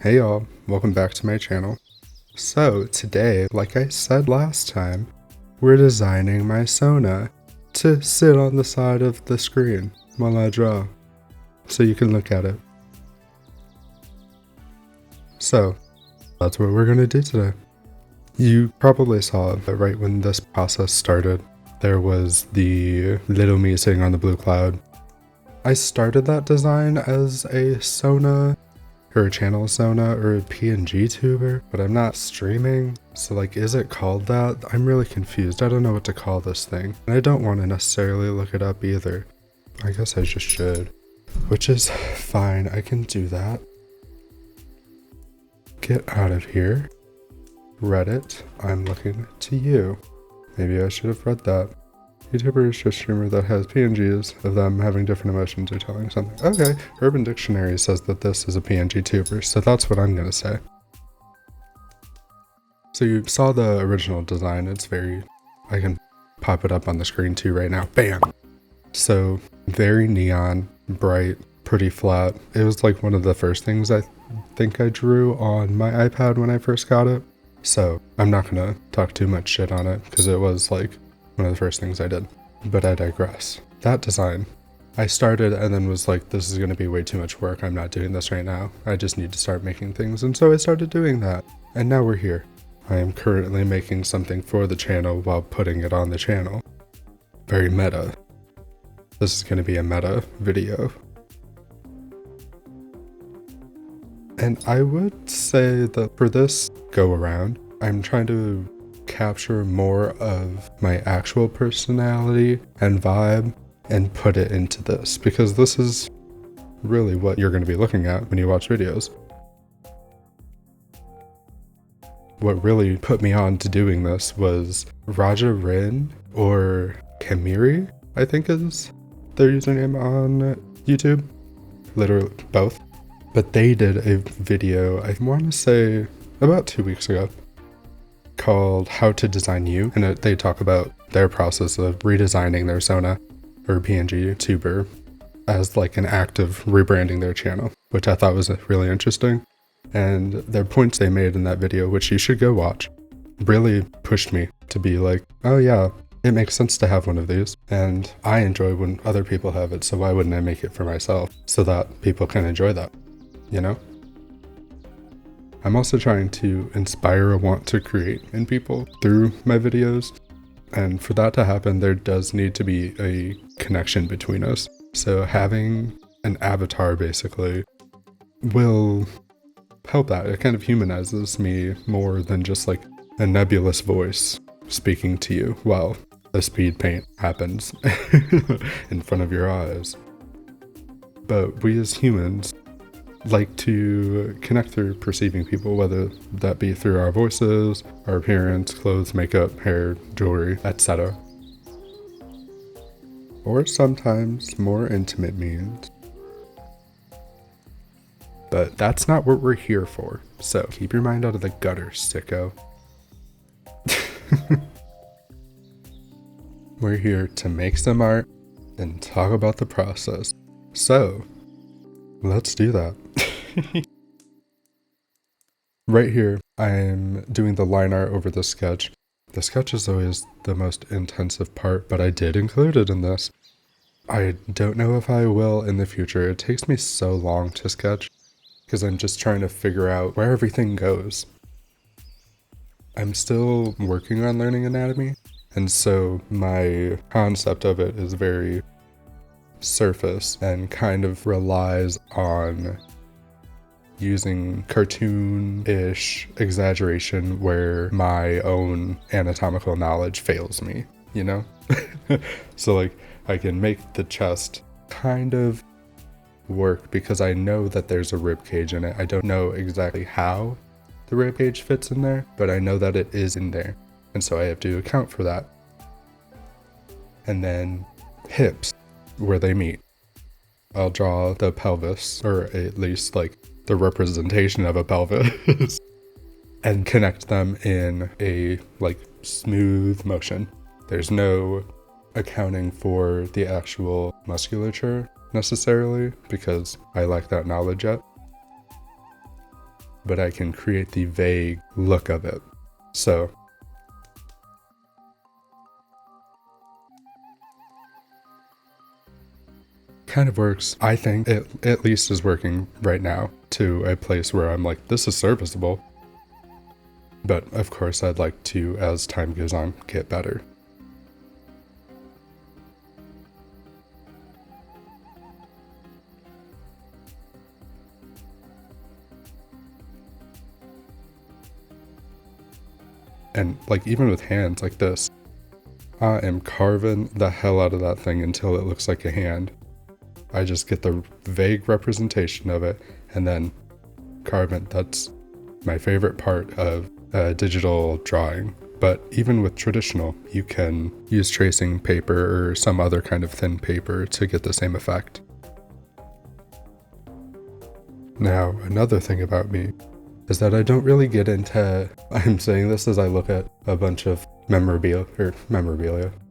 Hey y'all, welcome back to my channel. So today, like I said last time, we're designing my Sona to sit on the side of the screen while I draw, so you can look at it. So that's what we're gonna do today. You probably saw that right when this process started, there was the little me sitting on the blue cloud. I started that design as a Sona or a channel Sona or a PNG Tuber, but I'm not streaming. So like, is it called that? I'm really confused. I don't know what to call this thing. And I don't want to necessarily look it up either. I guess I just should, which is fine. I can do that. Get out of here. Reddit, I'm looking to you. Maybe I should have read that. YouTuber is just a streamer that has PNGs of them having different emotions or telling something. Okay, Urban Dictionary says that this is a PNG tuber, so that's what I'm gonna say. So you saw the original design. It's I can pop it up on the screen too right now. Bam! So very neon, bright, pretty flat. It was like one of the first things I think I drew on my iPad when I first got it. So I'm not gonna talk too much shit on it because it was like one of the first things I did, but I digress. That design, I started and then was like, this is going to be way too much work. I'm not doing this right now. I just need to start making things. And so I started doing that. And now we're here. I am currently making something for the channel while putting it on the channel. Very meta. This is going to be a meta video. And I would say that for this go around, I'm trying to capture more of my actual personality and vibe and put it into this, because this is really what you're going to be looking at when you watch videos. What really put me on to doing this was Raja Rin, or Kamiri, I think is their username on YouTube. Literally both. But they did a video, I want to say about 2 weeks ago, called How to Design You, and they talk about their process of redesigning their Sona or PNG Tuber as like an act of rebranding their channel, which I thought was really interesting. And their points they made in that video, which you should go watch, really pushed me to be like, oh yeah, it makes sense to have one of these, and I enjoy when other people have it, so why wouldn't I make it for myself so that people can enjoy that, you know? I'm also trying to inspire a want to create in people through my videos. And for that to happen, there does need to be a connection between us. So having an avatar basically will help that. It kind of humanizes me more than just like a nebulous voice speaking to you while the speed paint happens in front of your eyes. But we as humans like to connect through perceiving people, whether that be through our voices, our appearance, clothes, makeup, hair, jewelry, etc. Or sometimes more intimate means. But that's not what we're here for, so keep your mind out of the gutter, sicko. We're here to make some art and talk about the process. So let's do that. Right here, I'm doing the line art over the sketch. The sketch is always the most intensive part, but I did include it in this. I don't know if I will in the future. It takes me so long to sketch because I'm just trying to figure out where everything goes. I'm still working on learning anatomy, and so my concept of it is very surface and kind of relies on using cartoon-ish exaggeration where my own anatomical knowledge fails me, you know? So like, I can make the chest kind of work because I know that there's a rib cage in it. I don't know exactly how the rib cage fits in there, but I know that it is in there, and so I have to account for that. And then hips, where they meet. I'll draw the pelvis, or at least like the representation of a pelvis, and connect them in a like smooth motion. There's no accounting for the actual musculature necessarily because I lack that knowledge yet. but I can create the vague look of it. So kind of works. I think it at least is working right now to a place where I'm like, this is serviceable. But of course I'd like to, as time goes on, get better. And like even with hands like this, I am carving the hell out of that thing until it looks like a hand. I just get the vague representation of it and then carve it. That's my favorite part of digital drawing. But even with traditional, you can use tracing paper or some other kind of thin paper to get the same effect. Now, another thing about me is that I don't really get into, I'm saying this as I look at a bunch of memorabilia,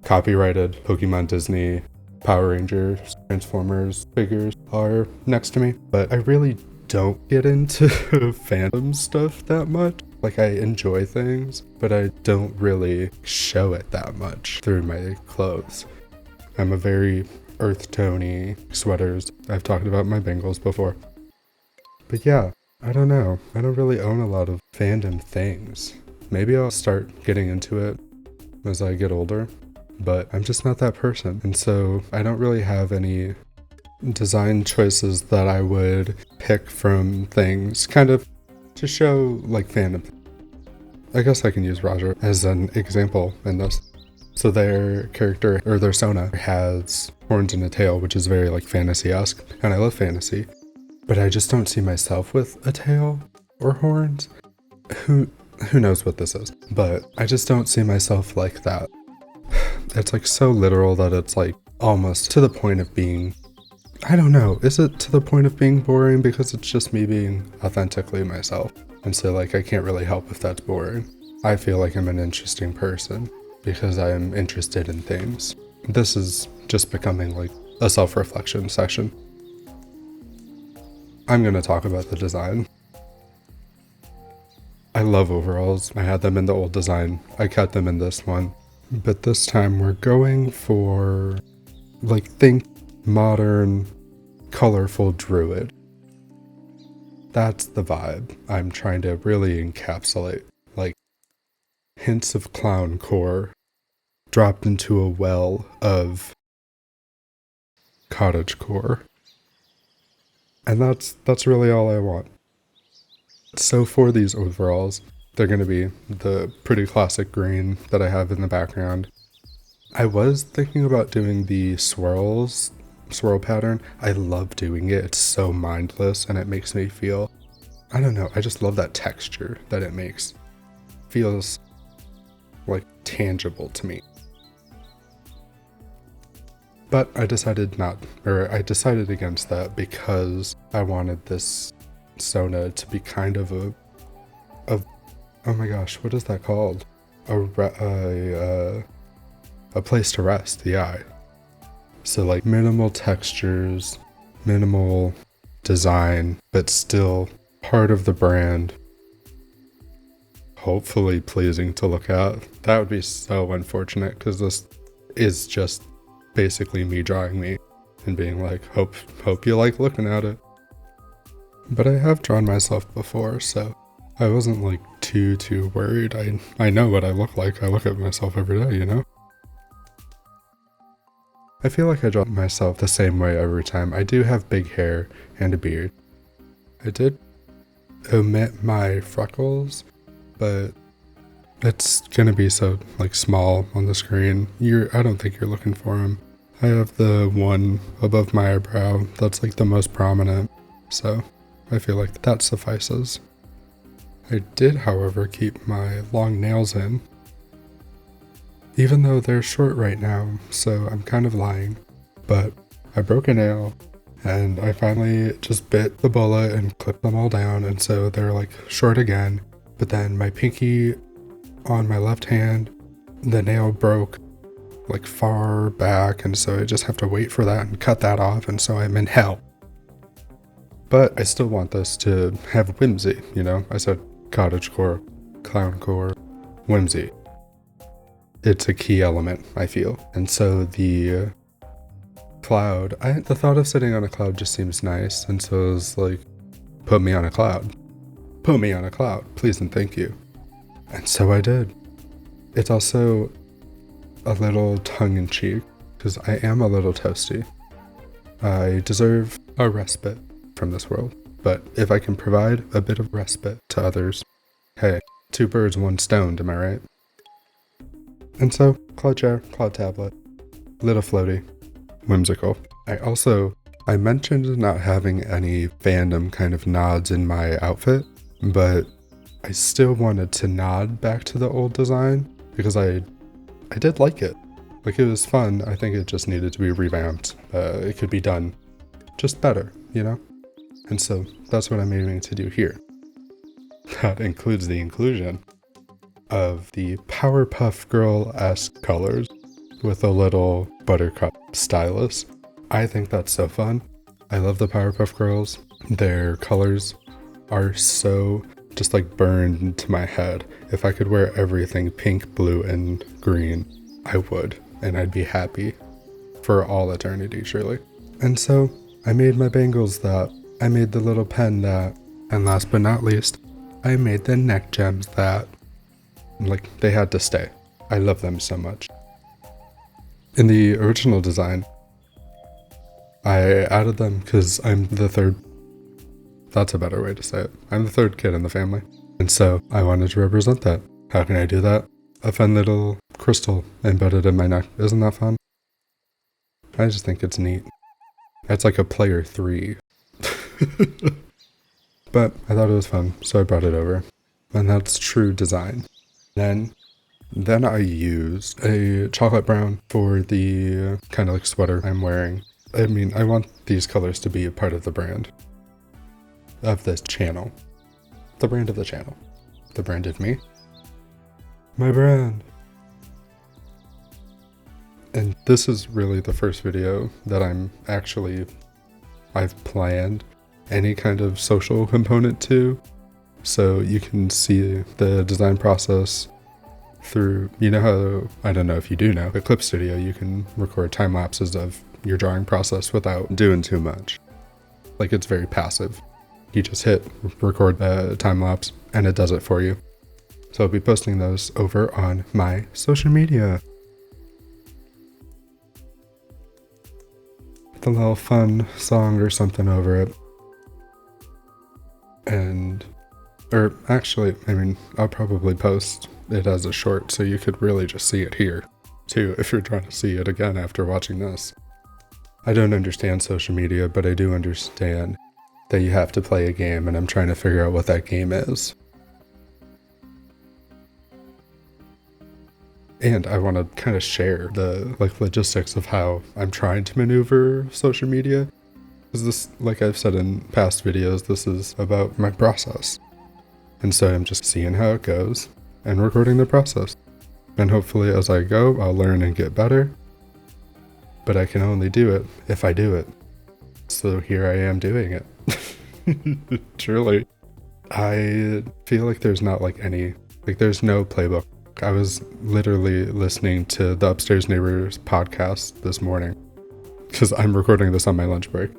copyrighted Pokemon, Disney, Power Rangers, Transformers figures are next to me, but I really don't get into fandom stuff that much. Like I enjoy things, but I don't really show it that much through my clothes. I'm a very earth tone-y sweaters. I've talked about my Bengals before. But yeah, I don't know. I don't really own a lot of fandom things. Maybe I'll start getting into it as I get older, but I'm just not that person. And so I don't really have any design choices that I would pick from things kind of to show like fandom. I guess I can use Raja as an example in this. So their character, or their Sona, has horns and a tail, which is very like fantasy-esque, and I love fantasy, but I just don't see myself with a tail or horns. Who knows what this is, but I just don't see myself like that. It's like so literal that it's like almost to the point of being, I don't know, is it to the point of being boring because it's just me being authentically myself? And so like I can't really help if that's boring. I feel like I'm an interesting person because I am interested in things. This is just becoming like a self-reflection session. I'm going to talk about the design. I love overalls. I had them in the old design. I cut them in this one. But this time we're going for like think modern, colorful druid. That's the vibe I'm trying to really encapsulate. Like hints of clown core dropped into a well of cottagecore. And that's really all I want. So for these overalls, they're going to be the pretty classic green that I have in the background. I was thinking about doing the swirl pattern. I love doing it. It's so mindless and it makes me feel, I don't know, I just love that texture that it makes. Feels like tangible to me. But I decided against that because I wanted this Sona to be kind of a oh my gosh, what is that called? A place to rest the eye. So like minimal textures, minimal design, but still part of the brand. Hopefully pleasing to look at. That would be so unfortunate because this is just basically me drawing me and being like, hope you like looking at it. But I have drawn myself before, so I wasn't like too worried. I know what I look like. I look at myself every day, you know? I feel like I draw myself the same way every time. I do have big hair and a beard. I did omit my freckles, but it's gonna be so like small on the screen. I don't think you're looking for them. I have the one above my eyebrow that's like the most prominent, so I feel like that suffices. I did, however, keep my long nails in, even though they're short right now, so I'm kind of lying. But I broke a nail, and I finally just bit the bullet and clipped them all down, and so they're like short again. But then my pinky on my left hand, the nail broke like far back, and so I just have to wait for that and cut that off, and so I'm in hell. But I still want this to have whimsy, you know? I said cottagecore, clowncore, whimsy. It's a key element, I feel. And so the cloud, the thought of sitting on a cloud just seems nice. And so it was like, put me on a cloud. Put me on a cloud, please and thank you. And so I did. It's also a little tongue-in-cheek, because I am a little toasty. I deserve a respite from this world, but if I can provide a bit of respite to others, hey, 2 birds, 1 stone, am I right? And so, cloud chair, cloud tablet, little floaty, whimsical. I mentioned not having any fandom kind of nods in my outfit, but I still wanted to nod back to the old design because I did like it. Like, it was fun. I think it just needed to be revamped. It could be done just better, you know? And so that's what I'm aiming to do here. That includes the inclusion of the Powerpuff Girl-esque colors with a little buttercup stylus. I think that's so fun. I love the Powerpuff Girls. Their colors are so just like burned into my head. If I could wear everything pink, blue, and green, I would. And I'd be happy for all eternity, surely. And so I made my bangles that, I made the little pen that, and last but not least, I made the neck gems that, like, they had to stay. I love them so much. In the original design, I added them because I'm the third. That's a better way to say it. I'm the third kid in the family. And so I wanted to represent that. How can I do that? A fun little crystal embedded in my neck. Isn't that fun? I just think it's neat. It's like a player 3. But I thought it was fun, so I brought it over. And that's true design. Then I used a chocolate brown for the kind of like sweater I'm wearing. I mean, I want these colors to be a part of the brand. Of this channel. The brand of the channel. The brand of me. My brand. And this is really the first video that I've planned any kind of social component to. So you can see the design process through, you know how, I don't know if you do know, but Clip Studio, you can record time lapses of your drawing process without doing too much. Like, it's very passive. You just hit record a time lapse and it does it for you. So I'll be posting those over on my social media. With a little fun song or something over it. Or actually, I mean, I'll probably post it as a short so you could really just see it here too if you're trying to see it again after watching this. I don't understand social media, but I do understand that you have to play a game, and I'm trying to figure out what that game is. And I want to kind of share the logistics of how I'm trying to maneuver social media. Because this, like I've said in past videos, this is about my process. And so I'm just seeing how it goes and recording the process. And hopefully as I go, I'll learn and get better. But I can only do it if I do it. So here I am doing it. Truly. I feel like there's not there's no playbook. I was literally listening to the Upstairs Neighbors podcast this morning because I'm recording this on my lunch break.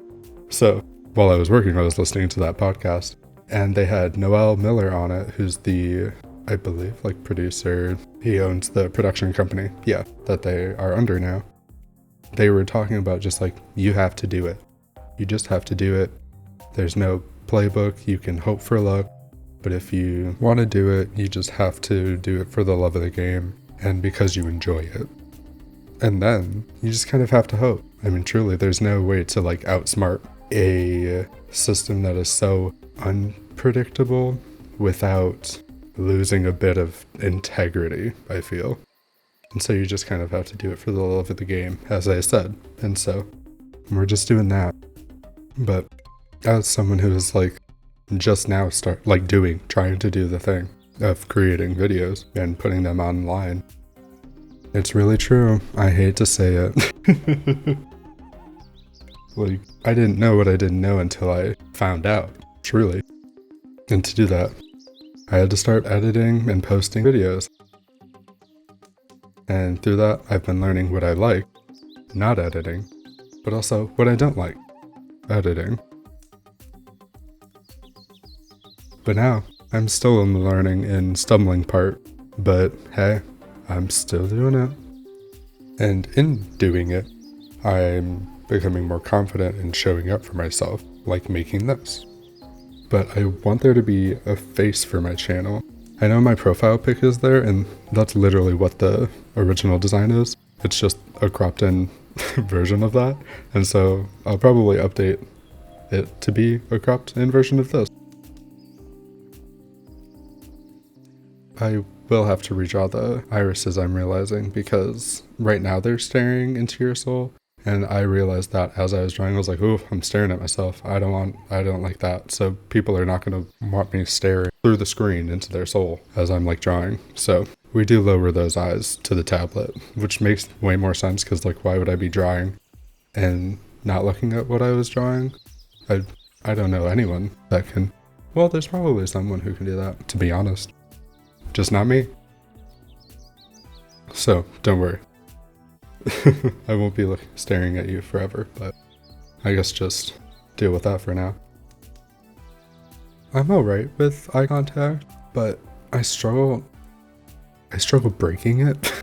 So while I was working, I was listening to that podcast, and they had Noel Miller on it, who's the, I believe, producer. He owns the production company, that they are under now. They were talking about just you have to do it. You just have to do it. There's no playbook. You can hope for luck. But if you want to do it, you just have to do it for the love of the game and because you enjoy it. And then you just kind of have to hope. I mean, truly, there's no way to outsmart a system that is so unpredictable without losing a bit of integrity, I feel. And so you just kind of have to do it for the love of the game, as I said. And so we're just doing that. But as someone who is just now trying to do the thing of creating videos and putting them online, it's really true. I hate to say it. Like, I didn't know what I didn't know until I found out, truly. And to do that, I had to start editing and posting videos. And through that, I've been learning what I like, not editing, but also what I don't like, editing. But now, I'm still in the learning and stumbling part, but hey, I'm still doing it. And in doing it, I'm becoming more confident in showing up for myself, like making this. But I want there to be a face for my channel. I know my profile pic is there, and that's literally what the original design is. It's just a cropped in version of that. And so I'll probably update it to be a cropped in version of this. I will have to redraw the irises, I'm realizing, because right now they're staring into your soul. And I realized that as I was drawing, I was like, ooh, I'm staring at myself. I don't like that. So people are not going to want me staring through the screen into their soul as I'm like drawing. So we do lower those eyes to the tablet, which makes way more sense because like, why would I be drawing and not looking at what I was drawing? I don't know anyone that can. Well, there's probably someone who can do that, to be honest. Just not me. So don't worry. I won't be staring at you forever, but I guess just deal with that for now. I'm alright with eye contact, but I struggle breaking it.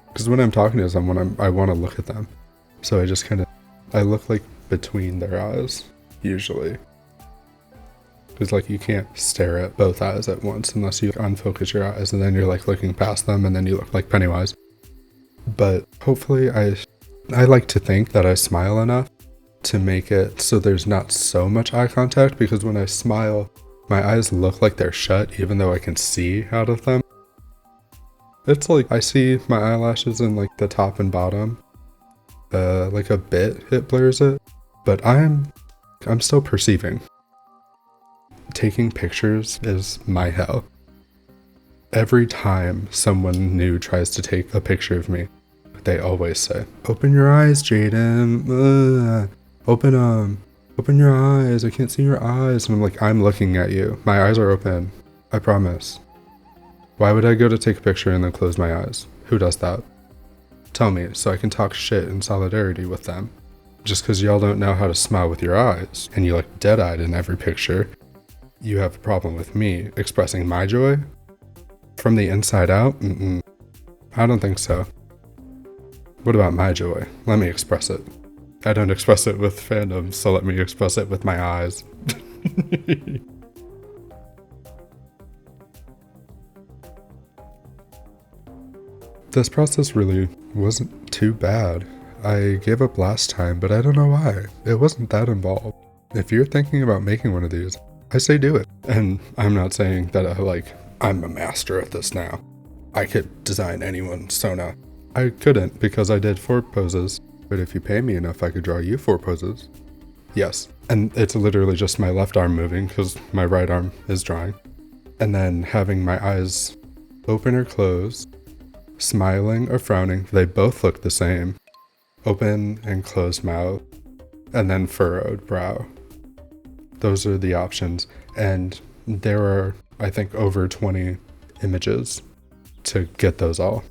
Because when I'm talking to someone, I want to look at them. So I just I look like between their eyes, usually. Because like you can't stare at both eyes at once unless you unfocus your eyes and then you're like looking past them and then you look like Pennywise. But hopefully I like to think that I smile enough to make it so there's not so much eye contact, because when I smile, my eyes look like they're shut even though I can see out of them. It's like I see my eyelashes in like the top and bottom. Like a bit, it blurs it, but I'm still perceiving. Taking pictures is my hell. Every time someone new tries to take a picture of me, they always say, "Open your eyes, Jaden. Open your eyes. I can't see your eyes." And I'm like, I'm looking at you. My eyes are open. I promise. Why would I go to take a picture and then close my eyes? Who does that? Tell me so I can talk shit in solidarity with them. Just because y'all don't know how to smile with your eyes and you look dead-eyed in every picture, you have a problem with me expressing my joy? From the inside out? I don't think so. What about my joy? Let me express it. I don't express it with fandom, so let me express it with my eyes. This process really wasn't too bad. I gave up last time, but I don't know why. It wasn't that involved. If you're thinking about making one of these, I say do it. And I'm not saying that I'm a master at this now. I could design anyone's Sona. I couldn't because I did 4 poses, but if you pay me enough, I could draw you 4 poses. Yes, and it's literally just my left arm moving because my right arm is drawing. And then having my eyes open or closed, smiling or frowning, they both look the same. Open and closed mouth, and then furrowed brow. Those are the options, and there are, I think, over 20 images to get those all.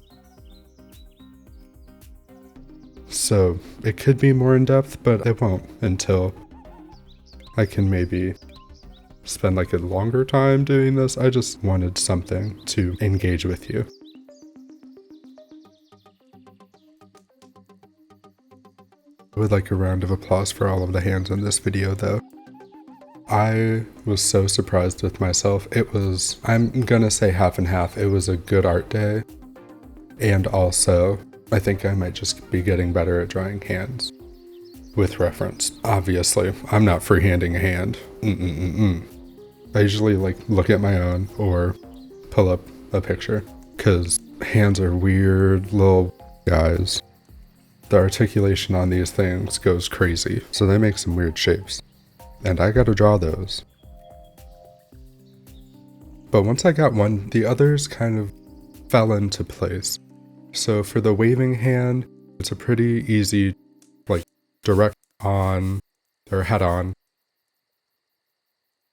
So it could be more in depth, but it won't until I can maybe spend like a longer time doing this. I just wanted something to engage with you. I would like a round of applause for all of the hands in this video though. I was so surprised with myself. It was, I'm gonna say half and half. It was a good art day. And also, I think I might just be getting better at drawing hands. With reference. Obviously, I'm not freehanding a hand. I usually look at my own or pull up a picture. Cause hands are weird little guys. The articulation on these things goes crazy. So they make some weird shapes. And I gotta draw those. But once I got one, the others kind of fell into place. So for the waving hand, it's a pretty easy, direct on, or head on,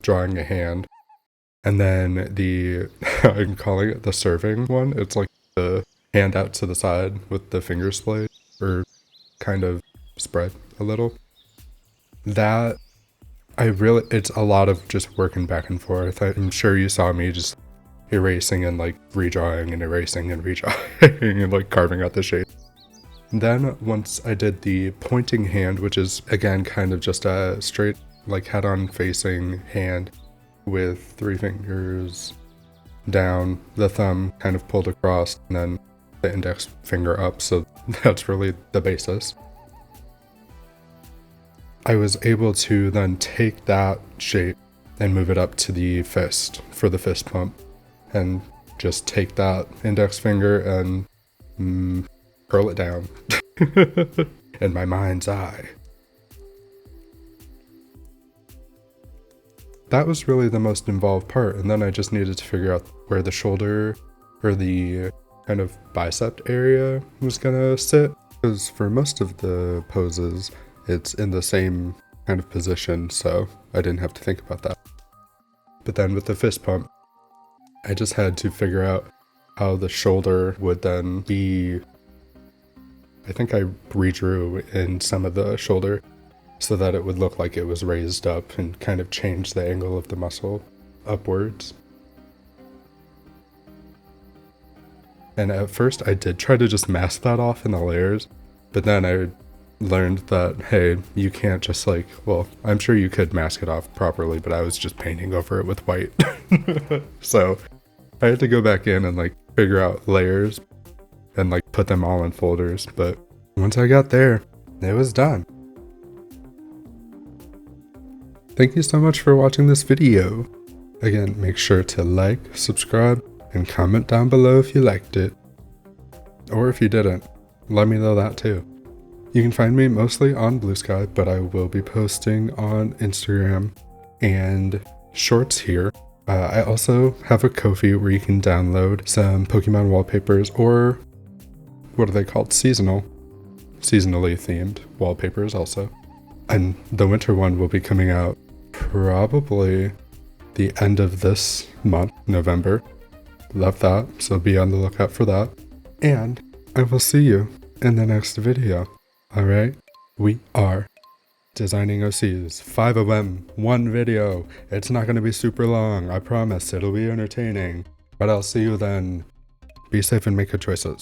drawing a hand. And then I'm calling it the serving one. It's like the hand out to the side with the finger splayed, or kind of spread a little. That, it's a lot of just working back and forth. I'm sure you saw me just erasing and like redrawing and erasing and redrawing and like carving out the shape. Then once I did the pointing hand, which is again kind of just a straight like head-on facing hand with 3 fingers down, the thumb kind of pulled across, and then the index finger up, so that's really the basis. I was able to then take that shape and move it up to the fist for the fist pump, and just take that index finger and curl it down in my mind's eye. That was really the most involved part, and then I just needed to figure out where the shoulder or the kind of bicep area was gonna sit, because for most of the poses it's in the same kind of position, so I didn't have to think about that. But then with the fist pump, I just had to figure out how the shoulder would then be. I think I redrew in some of the shoulder so that it would look like it was raised up and kind of change the angle of the muscle upwards. And at first I did try to just mask that off in the layers, but then I learned that, hey, you can't just like, well, I'm sure you could mask it off properly, but I was just painting over it with white. So I had to go back in and like figure out layers and like put them all in folders, but once I got there, it was done. Thank you so much for watching this video. Again, make sure to like, subscribe, and comment down below if you liked it. Or if you didn't, let me know that too. You can find me mostly on Blue Sky, but I will be posting on Instagram and Shorts here. I also have a Ko-fi where you can download some Pokemon wallpapers, or what are they called? Seasonally themed wallpapers also. And the winter one will be coming out probably the end of this month, November. Love that, so be on the lookout for that. And I will see you in the next video. Alright, we are designing OCs, 5 of them, 1 video. It's not going to be super long, I promise. It'll be entertaining. But I'll see you then. Be safe and make good choices.